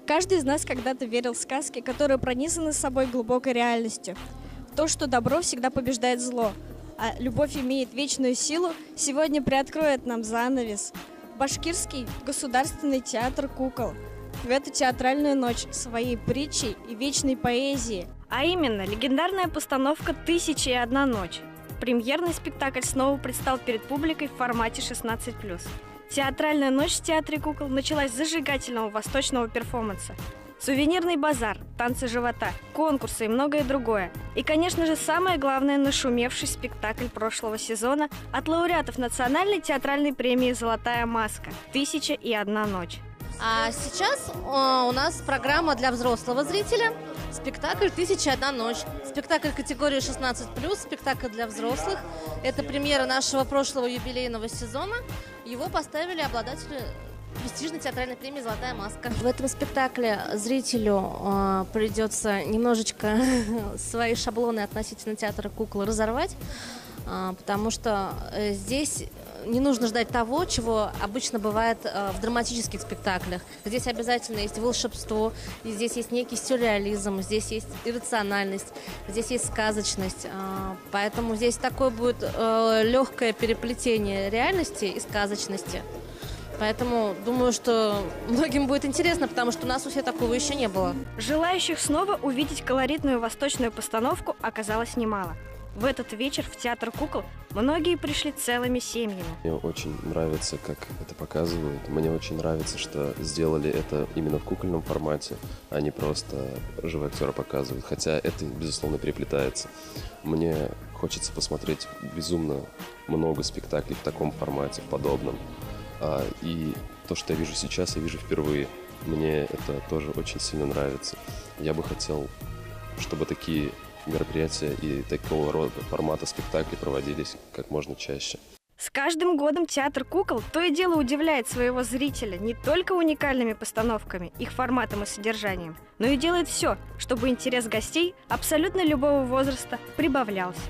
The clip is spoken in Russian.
Каждый из нас когда-то верил в сказки, которые пронизаны собой глубокой реальностью. В то, что добро всегда побеждает зло, а любовь имеет вечную силу, сегодня приоткроет нам занавес. Башкирский государственный театр кукол в эту театральную ночь своей притчей и вечной поэзией. А именно, легендарная постановка «Тысяча и одна ночь». Премьерный спектакль снова предстал перед публикой в формате 16+. Театральная ночь в театре кукол началась с зажигательного восточного перформанса. Сувенирный базар, танцы живота, конкурсы и многое другое. И, конечно же, самое главное – нашумевший спектакль прошлого сезона от лауреатов национальной театральной премии «Золотая маска» «Тысяча и одна ночь». А сейчас у нас программа для взрослого зрителя. Спектакль «Тысяча и одна ночь». Спектакль категории 16+, спектакль для взрослых. Это премьера нашего прошлого юбилейного сезона. Его поставили обладатели престижной театральной премии «Золотая маска». В этом спектакле зрителю придется немножечко свои шаблоны относительно театра кукол разорвать, потому что здесь не нужно ждать того, чего обычно бывает в драматических спектаклях. Здесь обязательно есть волшебство, здесь есть некий сюрреализм, здесь есть иррациональность, здесь есть сказочность. Поэтому здесь такое будет легкое переплетение реальности и сказочности. Поэтому думаю, что многим будет интересно, потому что у нас у всех такого еще не было. Желающих снова увидеть колоритную восточную постановку оказалось немало. В этот вечер в театр кукол многие пришли целыми семьями. Мне очень нравится, как это показывают. Мне очень нравится, что сделали это именно в кукольном формате, а не просто живые актеры показывают. Хотя это, безусловно, переплетается. Мне хочется посмотреть безумно много спектаклей в таком формате, в подобном. И то, что я вижу сейчас, я вижу впервые. Мне это тоже очень сильно нравится. Я бы хотел, чтобы такие мероприятия и такого рода формата спектакли проводились как можно чаще. С каждым годом театр кукол то и дело удивляет своего зрителя не только уникальными постановками, их форматом и содержанием, но и делает все, чтобы интерес гостей абсолютно любого возраста прибавлялся.